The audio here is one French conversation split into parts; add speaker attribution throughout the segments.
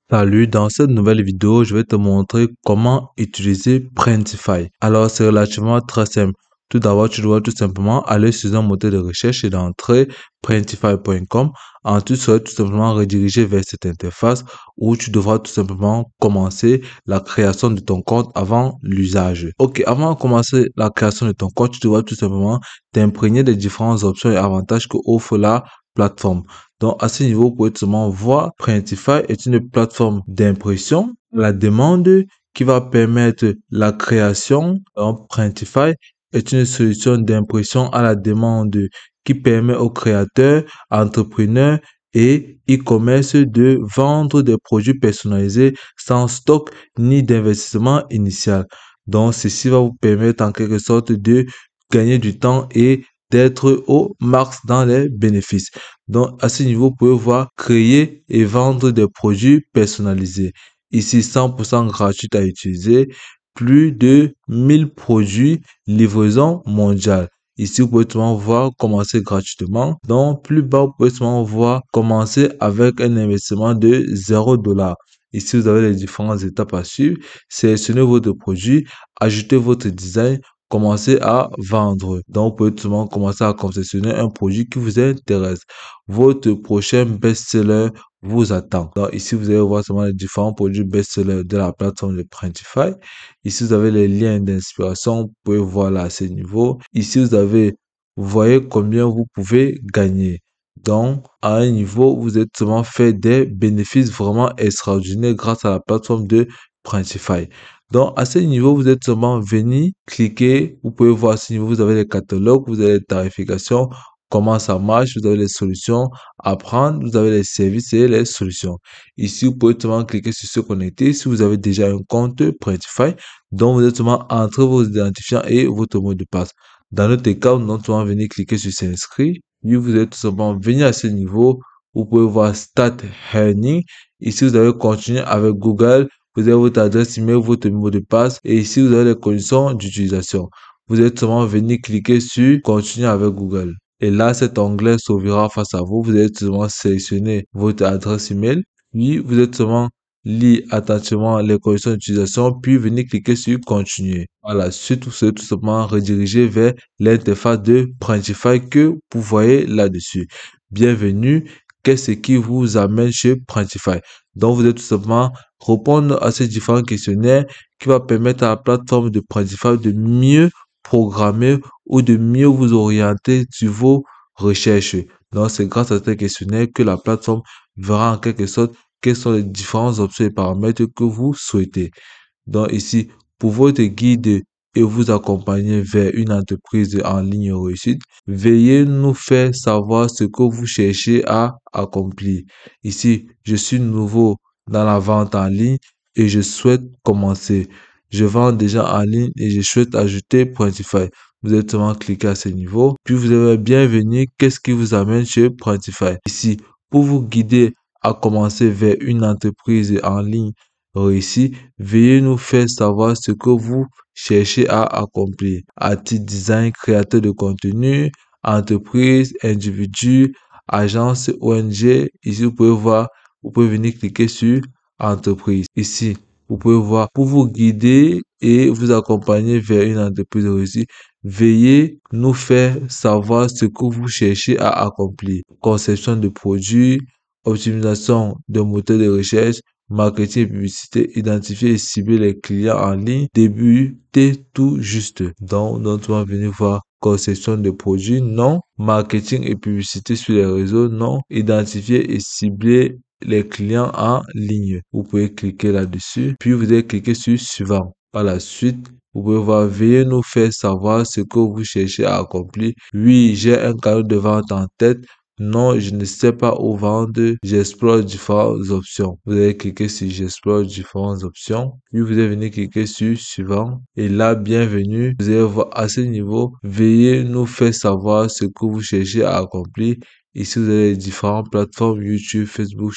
Speaker 1: Salut, dans cette nouvelle vidéo, je vais te montrer comment utiliser Printify. Alors, c'est relativement très simple. Tout d'abord, tu dois tout simplement aller sur un moteur de recherche et d'entrer printify.com. Ensuite, tu seras tout simplement redirigé vers cette interface où tu devras tout simplement commencer la création de ton compte avant l'usage. Ok, avant de commencer la création de ton compte, tu devras tout simplement t'imprégner des différentes options et avantages que offre la plateforme. Donc, à ce niveau, vous pouvez tout simplement voir Printify est une plateforme d'impression à la demande qui va permettre la création. Donc, Printify est une solution d'impression à la demande qui permet aux créateurs, entrepreneurs et e-commerce de vendre des produits personnalisés sans stock ni d'investissement initial. Donc, ceci va vous permettre en quelque sorte de gagner du temps et d'être au max dans les bénéfices. Donc, à ce niveau, vous pouvez voir créer et vendre des produits personnalisés. Ici, 100% gratuit à utiliser. Plus de 1000 produits, livraison mondiale. Ici, vous pouvez tout voir commencer gratuitement. Donc, plus bas, vous pouvez tout voir commencer avec un investissement de 0 $. Ici, vous avez les différentes étapes à suivre. Sélectionnez votre produit, ajoutez votre design, commencez à vendre. Donc, vous pouvez tout simplement commencer à confectionner un produit qui vous intéresse. Votre prochain best-seller vous attend. Donc, ici, vous allez voir seulement les différents produits best-sellers de la plateforme de Printify. Ici, vous avez les liens d'inspiration. Vous pouvez voir là à ce niveau. Ici, vous voyez combien vous pouvez gagner. Donc, à un niveau, vous êtes seulement fait des bénéfices vraiment extraordinaires grâce à la plateforme de Printify. Donc, à ce niveau, vous êtes seulement venu cliquer. Vous pouvez voir à ce niveau, vous avez les catalogues, vous avez les tarifications, comment ça marche, vous avez les solutions à prendre, vous avez les services et les solutions. Ici, vous pouvez seulement cliquer sur se connecter si vous avez déjà un compte Printify. Donc, vous êtes seulement entrer vos identifiants et votre mot de passe. Dans notre cas, nous allons seulement venir cliquer sur s'inscrire. Puis, vous êtes tout simplement venir à ce niveau. Vous pouvez voir Start Earning. Ici, vous avez continué avec Google. Vous avez votre adresse email, votre mot de passe et ici vous avez les conditions d'utilisation. Vous êtes seulement venu cliquer sur continuer avec Google. Et là, cet onglet s'ouvrira face à vous. Vous allez seulement sélectionner votre adresse email. Puis vous êtes seulement lire attentivement les conditions d'utilisation, puis venir cliquer sur continuer. À la suite, vous serez tout simplement redirigé vers l'interface de Printify que vous voyez là-dessus. Bienvenue. Qu'est-ce qui vous amène chez Printify? Donc, vous êtes tout simplement répondre à ces différents questionnaires qui va permettre à la plateforme de Printify de mieux programmer ou de mieux vous orienter sur vos recherches. Donc, c'est grâce à ces questionnaires que la plateforme verra en quelque sorte quelles sont les différentes options et paramètres que vous souhaitez. Donc, ici, pour votre guide et vous accompagner vers une entreprise en ligne réussite, veuillez nous faire savoir ce que vous cherchez à accomplir. Ici, je suis nouveau dans la vente en ligne et je souhaite commencer. Je vends déjà en ligne et je souhaite ajouter Printify. Vous êtes seulement cliquer à ce niveau. Puis vous avez bienvenue. Qu'est-ce qui vous amène chez Printify? Ici, pour vous guider à commencer vers une entreprise en ligne réussie, veuillez nous faire savoir ce que vous cherchez à accomplir. Artiste design, créateur de contenu, entreprise, individu, agence, ONG. Ici, vous pouvez voir, vous pouvez venir cliquer sur entreprise. Ici, vous pouvez voir pour vous guider et vous accompagner vers une entreprise réussie. Veuillez nous faire savoir ce que vous cherchez à accomplir. Conception de produits, optimisation de moteurs de recherche, marketing et publicité, identifier et cibler les clients en ligne, débuter tout juste. Donc, on va venir voir conception de produits, non. Marketing et publicité sur les réseaux, non. Identifier et cibler les clients en ligne. Vous pouvez cliquer là-dessus, puis vous allez cliquer sur suivant. Par la suite, vous pouvez voir, veuillez nous faire savoir ce que vous cherchez à accomplir. Oui, j'ai un canal de vente en tête. Non, je ne sais pas où vendre. J'explore différentes options. Vous allez cliquer sur j'explore différentes options. Puis vous allez venir cliquer sur suivant. Et là, bienvenue. Vous allez voir à ce niveau. Veuillez nous faire savoir ce que vous cherchez à accomplir. Ici, vous avez les différentes plateformes YouTube, Facebook,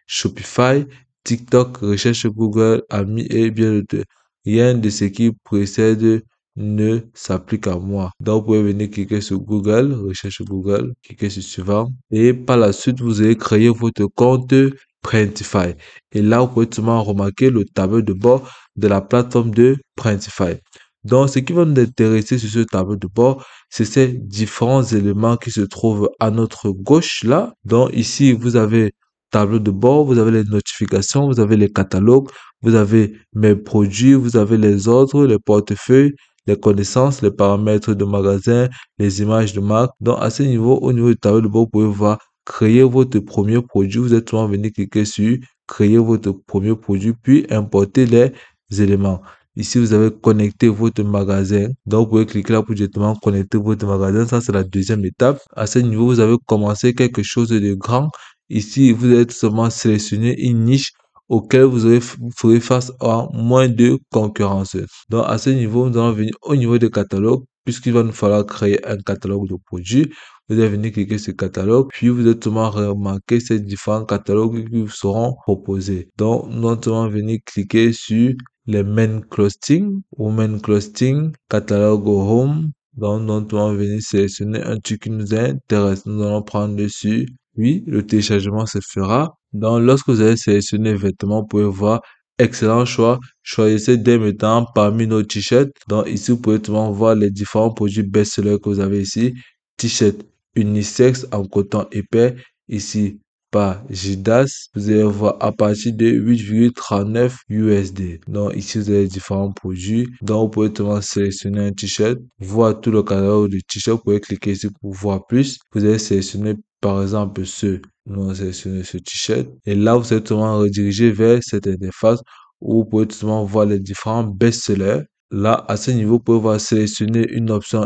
Speaker 1: Shopify, TikTok, recherche Google, Amis et bien d'autres. Rien de ce qui précède ne s'applique à moi. Donc, vous pouvez venir cliquer sur Google, recherche Google, cliquer sur suivant. Et par la suite, vous allez créer votre compte Printify. Et là, vous pouvez tout simplement remarquer le tableau de bord de la plateforme de Printify. Donc, ce qui va nous intéresser sur ce tableau de bord, c'est ces différents éléments qui se trouvent à notre gauche là. Donc, ici, vous avez tableau de bord, vous avez les notifications, vous avez les catalogues, vous avez mes produits, vous avez les ordres, les portefeuilles, les connaissances, les paramètres de magasin, les images de marque. Donc, à ce niveau, au niveau du tableau de bord, vous pouvez voir créer votre premier produit. Vous êtes souvent venu cliquer sur créer votre premier produit, puis importer les éléments. Ici, vous avez connecté votre magasin. Donc, vous pouvez cliquer là pour directement connecter votre magasin. Ça, c'est la deuxième étape. À ce niveau, vous avez commencé quelque chose de grand. Ici, vous allez tout simplement sélectionner une niche auquel vous ferez face à moins de concurrence. Donc, à ce niveau, nous allons venir au niveau des catalogues, puisqu'il va nous falloir créer un catalogue de produits. Vous allez venir cliquer sur catalogue, puis vous allez tout simplement remarquer ces différents catalogues qui vous seront proposés. Donc, nous allons venir cliquer sur les main costing ou main costing, catalogue home. Donc, nous allons venir sélectionner un truc qui nous intéresse. Nous allons prendre dessus. Oui, le téléchargement se fera. Donc, lorsque vous allez sélectionner vêtements, vous pouvez voir excellent choix. Choisissez dès maintenant parmi nos t-shirts. Donc, ici, vous pouvez tout simplement voir les différents produits best-sellers que vous avez ici. T-shirt unisexe en coton épais. Ici, par Jidas, vous allez voir à partir de 8,39 USD. Donc ici, vous avez différents produits. Donc vous pouvez tout simplement sélectionner un t-shirt, voir tout le catalogue du t-shirt. Vous pouvez cliquer ici pour voir plus. Vous allez sélectionner par exemple nous allons sélectionner ce t-shirt. Et là, vous allez tout simplement rediriger vers cette interface où vous pouvez tout simplement voir les différents best-sellers. Là, à ce niveau, vous pouvez voir sélectionner une option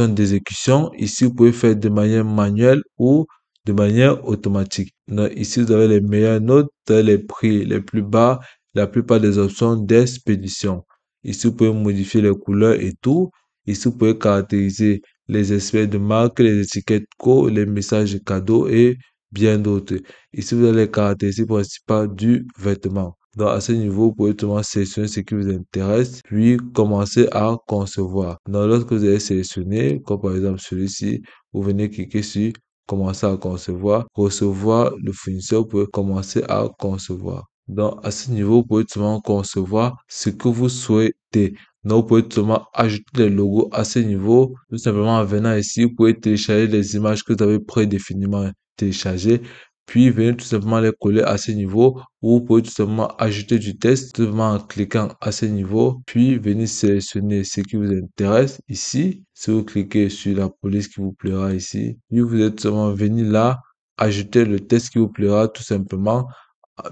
Speaker 1: d'exécution. Ici, vous pouvez faire de manière manuelle ou de manière automatique. Donc, ici, vous avez les meilleures notes, les prix les plus bas, la plupart des options d'expédition. Ici, vous pouvez modifier les couleurs et tout. Ici, vous pouvez caractériser les espèces de marque, les étiquettes co, les messages cadeaux et bien d'autres. Ici, vous avez les caractéristiques principales du vêtement. Donc, à ce niveau, vous pouvez tout simplement sélectionner ce qui vous intéresse, puis commencer à concevoir. Donc, lorsque vous avez sélectionné, comme par exemple celui-ci, vous venez cliquer sur commencer à concevoir, recevoir le fournisseur, vous pouvez commencer à concevoir. Donc, à ce niveau, vous pouvez tout simplement concevoir ce que vous souhaitez. Donc, vous pouvez tout simplement ajouter les logos à ce niveau. Tout simplement, en venant ici, vous pouvez télécharger les images que vous avez prédéfiniment téléchargées. Puis, venez tout simplement les coller à ce niveau. Ou vous pouvez tout simplement ajouter du texte, tout simplement en cliquant à ce niveau. Puis, venez sélectionner ce qui vous intéresse ici. Si vous cliquez sur la police qui vous plaira ici, puis vous êtes tout simplement venu là, ajouter le texte qui vous plaira tout simplement,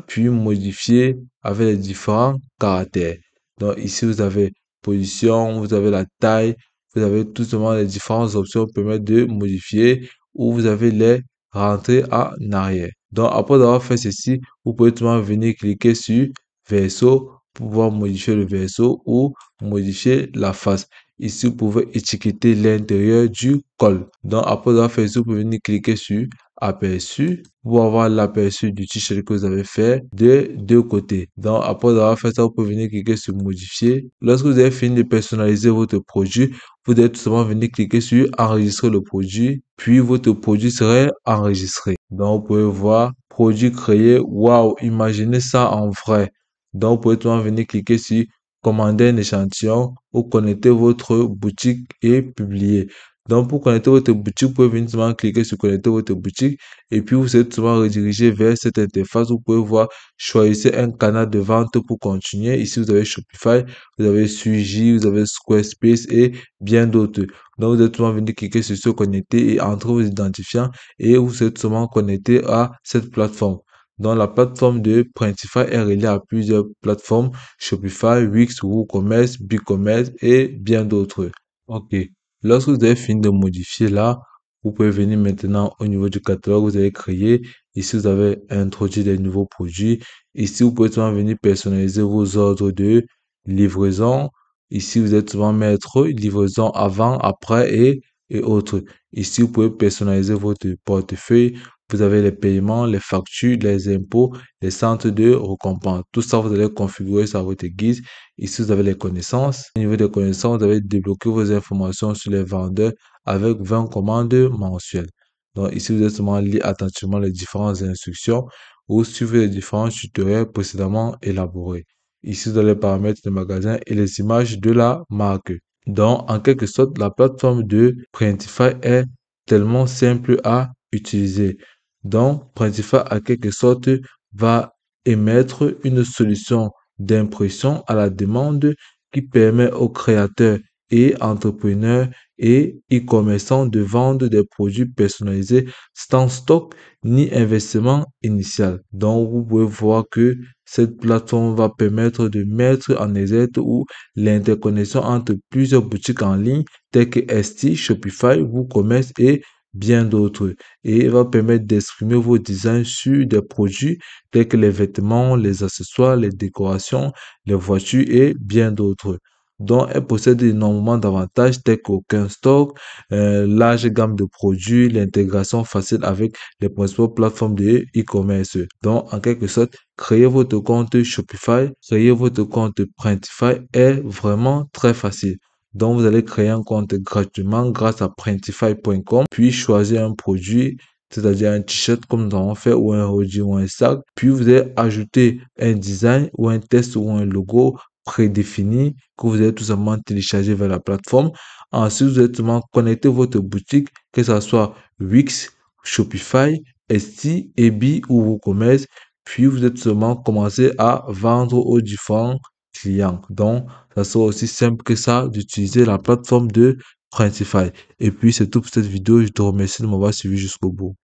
Speaker 1: puis modifier avec les différents caractères. Donc ici, vous avez position, vous avez la taille, vous avez tout simplement les différentes options qui permettent de modifier ou vous avez les rentrées en arrière. Donc après avoir fait ceci, vous pouvez tout simplement venir cliquer sur verso pour pouvoir modifier le verso ou modifier la face. Ici, vous pouvez étiqueter l'intérieur du col. Donc après avoir fait ça, vous pouvez venir cliquer sur aperçu pour avoir l'aperçu du t-shirt que vous avez fait de deux côtés. Donc, après avoir fait ça, vous pouvez venir cliquer sur modifier. Lorsque vous avez fini de personnaliser votre produit, vous devez tout simplement venir cliquer sur enregistrer le produit, puis votre produit serait enregistré. Donc, vous pouvez voir produit créé. Waouh, imaginez ça en vrai. Donc, vous pouvez tout simplement venir cliquer sur commander un échantillon ou connecter votre boutique et publier. Donc, pour connecter votre boutique, vous pouvez venir seulement cliquer sur connecter votre boutique et puis vous êtes souvent redirigé vers cette interface. Vous pouvez voir, choisissez un canal de vente pour continuer. Ici, vous avez Shopify, vous avez Suigi, vous avez Squarespace et bien d'autres. Donc, vous êtes souvent venu cliquer sur se connecter et entrer vos identifiants et vous êtes souvent connecté à cette plateforme. Donc, la plateforme de Printify est reliée à plusieurs plateformes, Shopify, Wix, WooCommerce, BigCommerce et bien d'autres. Ok. Lorsque vous avez fini de modifier là, vous pouvez venir maintenant au niveau du catalogue, vous avez créé. Ici, vous avez introduit des nouveaux produits. Ici, vous pouvez souvent venir personnaliser vos ordres de livraison. Ici, vous êtes souvent mettre livraison avant, après et autres. Ici, vous pouvez personnaliser votre portefeuille. Vous avez les paiements, les factures, les impôts, les centres de récompense. Tout ça, vous allez configurer ça à votre guise. Ici, vous avez les connaissances. Au niveau des connaissances, vous avez débloqué vos informations sur les vendeurs avec 20 commandes mensuelles. Donc ici, vous allez seulement lire attentivement les différentes instructions ou suivre les différents tutoriels précédemment élaborés. Ici, vous avez les paramètres de magasin et les images de la marque. Donc, en quelque sorte, la plateforme de Printify est tellement simple à utiliser. Donc, Printify, en quelque sorte, va émettre une solution d'impression à la demande qui permet aux créateurs et entrepreneurs et e-commerçants de vendre des produits personnalisés sans stock ni investissement initial. Donc, vous pouvez voir que cette plateforme va permettre de mettre en exergue ou l'interconnexion entre plusieurs boutiques en ligne telles que Etsy, Shopify, WooCommerce et bien d'autres. Et va permettre d'exprimer vos designs sur des produits tels que les vêtements, les accessoires, les décorations, les voitures et bien d'autres. Donc, elle possède énormément d'avantages tels qu'aucun stock, large gamme de produits, l'intégration facile avec les principales plateformes de e-commerce. Donc, en quelque sorte, créer votre compte Shopify, créer votre compte Printify est vraiment très facile. Donc, vous allez créer un compte gratuitement grâce à printify.com, puis choisir un produit, c'est-à-dire un t-shirt comme nous avons fait, ou un hoodie ou un sac. Puis, vous allez ajouter un design ou un texte ou un logo prédéfini que vous allez tout simplement télécharger vers la plateforme. Ensuite, vous allez tout simplement connecter votre boutique, que ce soit Wix, Shopify, Etsy, Ebi ou WooCommerce. Puis, vous êtes seulement commencer à vendre aux différents clients. Donc, ça sera aussi simple que ça d'utiliser la plateforme de Printify. Et puis, c'est tout pour cette vidéo. Je te remercie de m'avoir suivi jusqu'au bout.